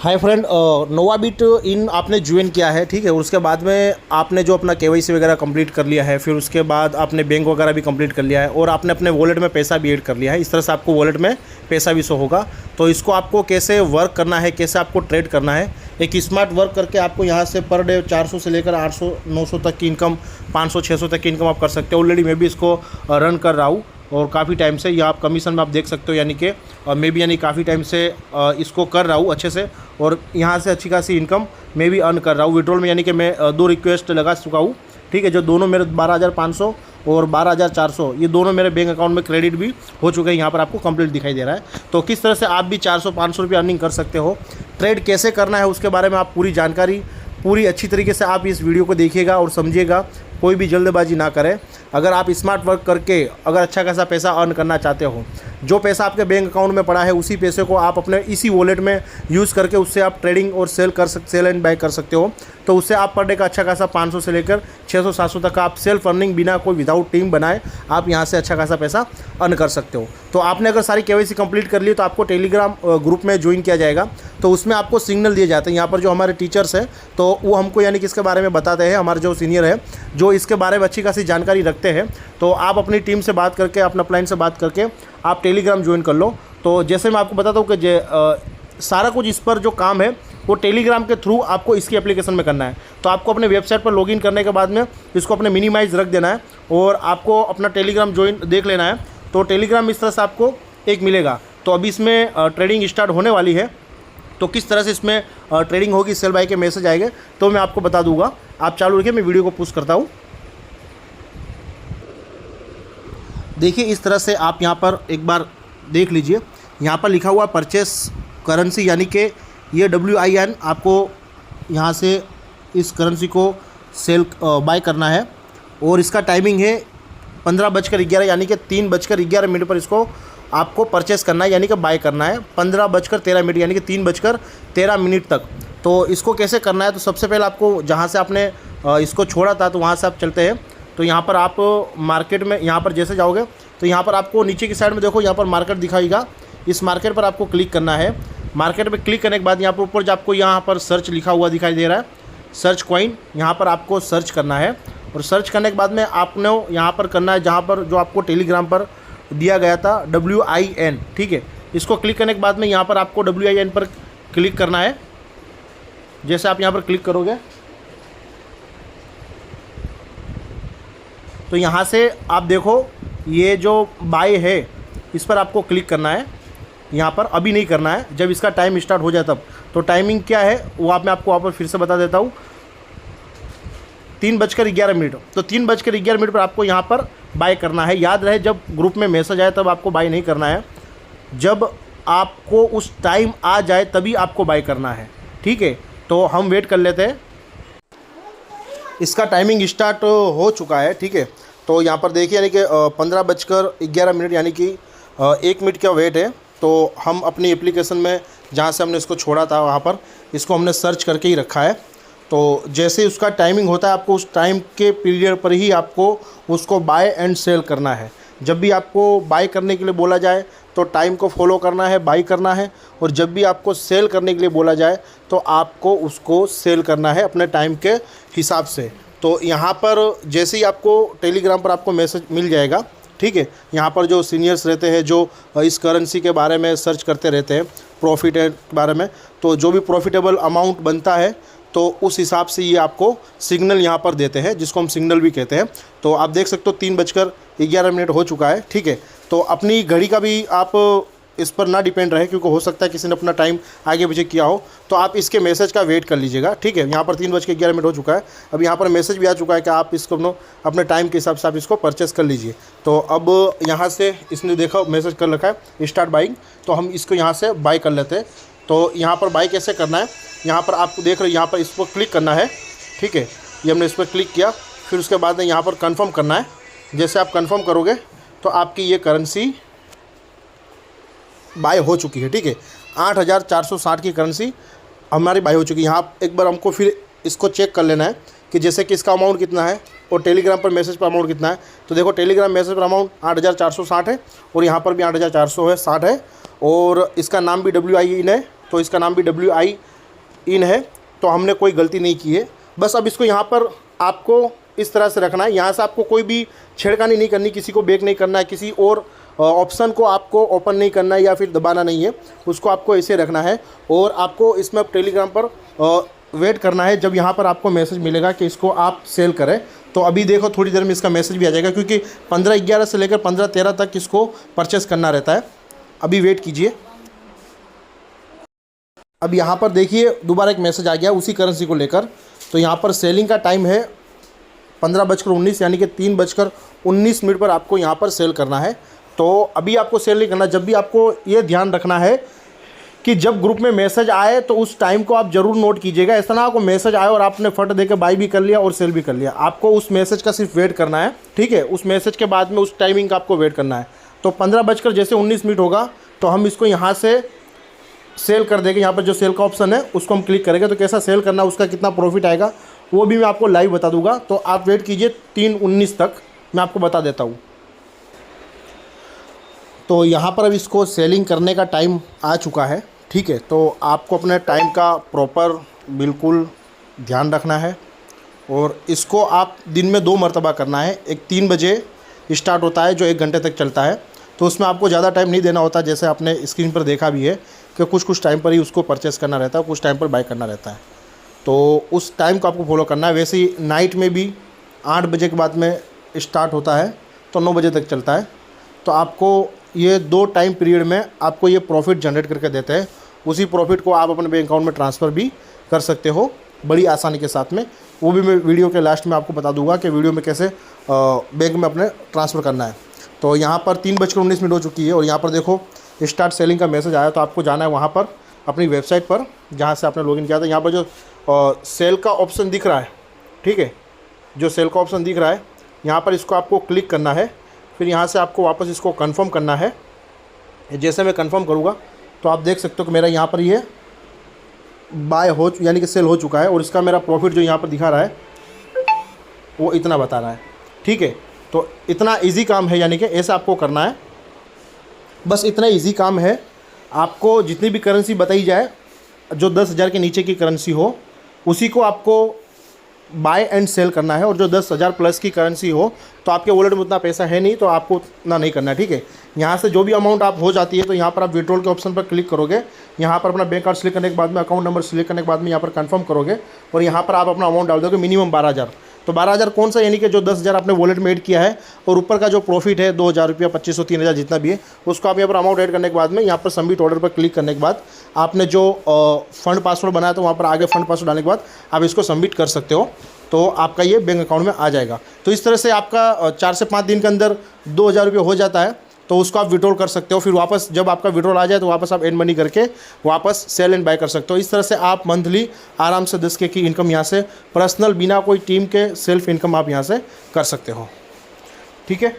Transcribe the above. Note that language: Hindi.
हाय फ्रेंड, नोवाबिट इन आपने ज्वाइन किया है, ठीक है। उसके बाद में आपने जो अपना केवाईसी वगैरह कंप्लीट कर लिया है, फिर उसके बाद आपने बैंक वगैरह भी कंप्लीट कर लिया है और आपने अपने वॉलेट में पैसा भी ऐड कर लिया है। इस तरह से आपको वॉलेट में पैसा भी शो होगा। तो इसको आपको कैसे वर्क करना है, कैसे आपको ट्रेड करना है, एक स्मार्ट वर्क करके आपको यहाँ से पर डे 400 से लेकर 800 900 तक की इनकम, 500 600 तक की इनकम आप कर सकते हो। ऑलरेडी मैं भी इसको रन कर रहा हूँ और काफ़ी टाइम से। ये आप कमीशन में आप देख सकते हो, यानी कि मैं भी यानी काफ़ी टाइम से इसको कर रहा हूँ अच्छे से, और यहाँ से अच्छी खासी इनकम मैं भी अर्न कर रहा हूँ। विड्रॉल में यानी कि मैं 2 रिक्वेस्ट लगा चुका हूँ, ठीक है, जो दोनों मेरे 12,500 और 12,400 ये दोनों मेरे बैंक अकाउंट में क्रेडिट भी हो चुके हैं। यहाँ पर आपको कंप्लीट दिखाई दे रहा है। तो किस तरह से आप भी 400-500 रुपये अर्निंग कर सकते हो, ट्रेड कैसे करना है, उसके बारे में आप पूरी जानकारी पूरी अच्छी तरीके से आप इस वीडियो को देखिएगा और समझिएगा। कोई भी जल्दबाजी ना करें। अगर आप स्मार्ट वर्क करके अगर अच्छा खासा पैसा अर्न करना चाहते हो, जो पैसा आपके बैंक अकाउंट में पड़ा है उसी पैसे को आप अपने इसी वॉलेट में यूज़ करके उससे आप ट्रेडिंग और सेल एंड बाय कर सकते हो। तो उससे आप पर डे का अच्छा खासा 500 से लेकर 600-700 तक आप सेल्फ अर्निंग बिना कोई विदाउट टीम बनाए आप यहाँ से अच्छा खासा पैसा अर्न कर सकते हो। तो आपने अगर सारी केवाईसी कंप्लीट कर ली तो आपको टेलीग्राम ग्रुप में ज्वाइन किया जाएगा। तो उसमें आपको सिग्नल दिए जाते हैं। यहाँ पर जो हमारे टीचर्स हैं तो वो हमको यानी कि इसके बारे में बताते हैं, हमारे जो सीनियर है जो इसके बारे में अच्छी खासी जानकारी रखते हैं। तो आप अपनी टीम से बात करके, अपना अपलाइन से बात करके आप टेलीग्राम ज्वाइन कर लो। तो जैसे मैं आपको बताता हूँ कि सारा कुछ इस पर जो काम है वो टेलीग्राम के थ्रू आपको इसकी एप्लीकेशन में करना है। तो आपको अपने वेबसाइट पर लॉगिन करने के बाद में इसको अपने मिनिमाइज रख देना है और आपको अपना टेलीग्राम ज्वाइन देख लेना है। तो टेलीग्राम इस तरह से आपको एक मिलेगा। तो अभी इसमें ट्रेडिंग स्टार्ट होने वाली है। तो किस तरह से इसमें ट्रेडिंग होगी, सेल बाय के मैसेज आएंगे तो मैं आपको बता दूंगा। आप चालू रखिए, मैं वीडियो को पुश करता हूँ। देखिए इस तरह से आप यहाँ पर एक बार देख लीजिए। यहाँ पर लिखा हुआ परचेस करेंसी, यानी कि ये WIN आपको यहाँ से इस करेंसी को सेल बाय करना है। और इसका टाइमिंग है 15:11 यानी कि 3:11 पर इसको आपको परचेस करना है, यानी कि बाय करना है 15:13 यानी कि 3:13 तक। तो इसको कैसे करना है, तो सबसे पहले आपको जहाँ से आपने इसको छोड़ा था तो वहाँ से आप चलते हैं। तो यहाँ पर आप मार्केट में यहाँ पर जैसे जाओगे तो यहाँ पर आपको नीचे की साइड में देखो, यहाँ पर मार्केट दिखाएगा। इस मार्केट पर आपको क्लिक करना है। मार्केट पे क्लिक करने के बाद यहाँ पर ऊपर जो आपको यहाँ पर सर्च लिखा हुआ दिखाई दे रहा है, सर्च कॉइन, यहाँ पर आपको सर्च करना है। और सर्च करने के बाद में आपने यहाँ पर करना है जहाँ पर जो आपको टेलीग्राम पर दिया गया था WIN, ठीक है। इसको क्लिक करने के बाद में यहाँ पर आपको WIN पर क्लिक करना है। जैसे आप यहाँ पर क्लिक करोगे तो यहाँ से आप देखो ये जो बाय है इस पर आपको क्लिक करना है। यहाँ पर अभी नहीं करना है, जब इसका टाइम स्टार्ट हो जाए तब। तो टाइमिंग क्या है वो मैं आपको वहाँ पर फिर से बता देता हूँ, 3:11। तो 3:11 पर आपको यहाँ पर बाय करना है। याद रहे जब ग्रुप में मैसेज आए तब आपको बाय नहीं करना है, जब आपको उस टाइम आ जाए तभी आपको बाय करना है, ठीक है। तो हम वेट कर लेते हैं। इसका टाइमिंग स्टार्ट हो चुका है, ठीक है। तो यहाँ पर देखिए यानी कि 15:11 यानी कि 1 मिनट का वेट है। तो हम अपनी एप्लीकेशन में जहाँ से हमने इसको छोड़ा था वहाँ पर इसको हमने सर्च करके ही रखा है। तो जैसे ही उसका टाइमिंग होता है आपको उस टाइम के पीरियड पर ही आपको उसको बाय एंड सेल करना है। जब भी आपको बाय करने के लिए बोला जाए तो टाइम को फॉलो करना है, बाय करना है। और जब भी आपको सेल करने के लिए बोला जाए तो आपको उसको सेल करना है अपने टाइम के हिसाब से। तो यहाँ पर जैसे ही आपको टेलीग्राम पर आपको मैसेज मिल जाएगा, ठीक है। यहाँ पर जो सीनियर्स रहते हैं जो इस करेंसी के बारे में सर्च करते रहते हैं, प्रॉफिट के बारे में, तो जो भी प्रॉफिटेबल अमाउंट बनता है तो उस हिसाब से ये आपको सिग्नल यहाँ पर देते हैं, जिसको हम सिग्नल भी कहते हैं। तो आप देख सकते हो 3:11 हो चुका है, ठीक है। तो अपनी घड़ी का भी आप इस पर ना डिपेंड रहे, क्योंकि हो सकता है किसी ने अपना टाइम आगे पीछे किया हो। तो आप इसके मैसेज का वेट कर लीजिएगा, ठीक है। यहाँ पर 3:11 हो चुका है। अब यहाँ पर मैसेज भी आ चुका है कि आप इसको अपने टाइम के हिसाब से आप इसको परचेस कर लीजिए। तो अब यहाँ से इसने देखा मैसेज कर रखा है स्टार्ट बाइंग, तो हम इसको यहाँ से बाय कर लेते हैं। तो यहाँ पर बाय कैसे करना है, यहाँ पर आपको देख रहे हो, यहाँ पर इस पर क्लिक करना है, ठीक है। ये हमने इस पर क्लिक किया। फिर उसके बाद में यहाँ पर कन्फर्म करना है। जैसे आप कन्फर्म करोगे तो आपकी ये करेंसी बाय हो चुकी है, ठीक है। 8,460 की करेंसी हमारी बाय हो चुकी है। यहाँ एक बार हमको फिर इसको चेक कर लेना है कि जैसे कि इसका अमाउंट कितना है और टेलीग्राम पर मैसेज पर अमाउंट कितना है। तो देखो टेलीग्राम मैसेज पर अमाउंट 8,460 है और यहाँ पर भी 8,460 है। और इसका नाम भी WIN है, तो इसका नाम भी WIN इन है, तो हमने कोई गलती नहीं की है। बस अब इसको यहाँ पर आपको इस तरह से रखना है। यहाँ से आपको कोई भी छेड़खानी नहीं करनी, किसी को बैक नहीं करना है, किसी और ऑप्शन को आपको ओपन नहीं करना है या फिर दबाना नहीं है, उसको आपको ऐसे रखना है। और आपको इसमें अब टेलीग्राम पर वेट करना है जब यहाँ पर आपको मैसेज मिलेगा कि इसको आप सेल करें। तो अभी देखो थोड़ी देर में इसका मैसेज भी आ जाएगा, क्योंकि 15/11 से लेकर 15/13 तक इसको परचेस करना रहता है। अभी वेट कीजिए। अब यहाँ पर देखिए दोबारा एक मैसेज आ गया उसी करेंसी को लेकर। तो यहाँ पर सेलिंग का टाइम है 15:19, यानी कि 3:19 पर आपको यहाँ पर सेल करना है। तो अभी आपको सेल नहीं करना। जब भी आपको ये ध्यान रखना है कि जब ग्रुप में मैसेज आए तो उस टाइम को आप ज़रूर नोट कीजिएगा। ऐसा ना आपको मैसेज आए और आपने फट देकर बाई भी कर लिया और सेल भी कर लिया। आपको उस मैसेज का सिर्फ वेट करना है, ठीक है। उस मैसेज के बाद में उस टाइमिंग का आपको वेट करना है। तो 15:19 होगा तो हम इसको यहाँ से सेल कर देंगे। यहाँ पर जो सेल का ऑप्शन है उसको हम क्लिक करेंगे। तो कैसा सेल करना, उसका कितना प्रॉफिट आएगा वो भी मैं आपको लाइव बता दूंगा। तो आप वेट कीजिए 3:19 तक, मैं आपको बता देता हूँ। तो यहाँ पर अब इसको सेलिंग करने का टाइम आ चुका है, ठीक है। तो आपको अपने टाइम का प्रॉपर बिल्कुल ध्यान रखना है और इसको आप दिन में 2 मरतबा करना है। एक 3 बजे स्टार्ट होता है जो 1 घंटे तक चलता है। तो उसमें आपको ज़्यादा टाइम नहीं देना होता, जैसे आपने स्क्रीन पर देखा भी है कि कुछ टाइम पर ही उसको परचेस करना रहता है, कुछ टाइम पर बाय करना रहता है। तो उस टाइम को आपको फॉलो करना है। वैसे ही नाइट में भी 8 बजे के बाद में स्टार्ट होता है तो 9 बजे तक चलता है। तो आपको ये 2 टाइम पीरियड में आपको ये प्रॉफिट जनरेट करके देते हैं। उसी प्रॉफिट को आप अपने बैंक अकाउंट में ट्रांसफ़र भी कर सकते हो बड़ी आसानी के साथ में। वो भी मैं वीडियो के लास्ट में आपको बता दूंगा कि वीडियो में कैसे बैंक में अपने ट्रांसफ़र करना है। तो यहाँ पर 3:19 हो चुकी है और यहाँ पर देखो स्टार्ट सेलिंग का मैसेज आया। तो आपको जाना है वहाँ पर अपनी वेबसाइट पर जहाँ से आपने लॉगिन किया था। यहाँ पर जो सेल का ऑप्शन दिख रहा है, ठीक है, जो सेल का ऑप्शन दिख रहा है यहाँ पर इसको आपको क्लिक करना है। फिर यहाँ से आपको वापस इसको कंफर्म करना है। जैसे मैं कंफर्म करूँगा तो आप देख सकते हो कि मेरा यहाँ पर ये बाय हो यानी कि सेल हो चुका है और इसका मेरा प्रॉफिट जो यहाँ पर दिखा रहा है वो इतना बता रहा है, ठीक है। तो इतना इजी काम है, यानी कि ऐसा आपको करना है। बस इतना इजी काम है। आपको जितनी भी करेंसी बताई जाए जो 10,000 के नीचे की करेंसी हो उसी को आपको बाय एंड सेल करना है। और जो 10,000 प्लस की करेंसी हो तो आपके वॉलेट में उतना पैसा है नहीं तो आपको उतना नहीं करना है, ठीक है। यहाँ से जो भी अमाउंट आप हो जाती है तो यहाँ पर आप विड्रॉल के ऑप्शन पर क्लिक करोगे। यहाँ पर अपना बैंक कार्ड सिलेक्ट करने के बाद में अकाउंट नंबर सिलेक्ट करने के बाद में यहाँ पर कंफर्म करोगे और यहाँ पर आप अपना अमाउंट डाल दोगे मिनिमम 12,000। तो 12,000 कौन सा, यानी कि जो 10,000 आपने वॉलेट में ऐड किया है और ऊपर का जो प्रॉफिट है 2,000 रुपया, 2,500, 3,000 जितना भी है उसको आप यहाँ पर अमाउंट ऐड करने के बाद में यहाँ पर सबमिट ऑर्डर पर क्लिक करने के बाद आपने जो फंड पासवर्ड बनाया तो वहाँ पर आगे फंड पासवर्ड डालने के बाद आप इसको सबमिट कर सकते हो। तो आपका ये बैंक अकाउंट में आ जाएगा। तो इस तरह से आपका 4 से 5 दिन के अंदर 2,000 रुपये हो जाता है। तो उसको आप विड्रॉल कर सकते हो। फिर वापस जब आपका विड्रॉल आ जाए तो वापस आप एंड मनी करके वापस सेल एंड बाय कर सकते हो। इस तरह से आप मंथली आराम से 10K की इनकम यहाँ से पर्सनल बिना कोई टीम के सेल्फ इनकम आप यहाँ से कर सकते हो, ठीक है।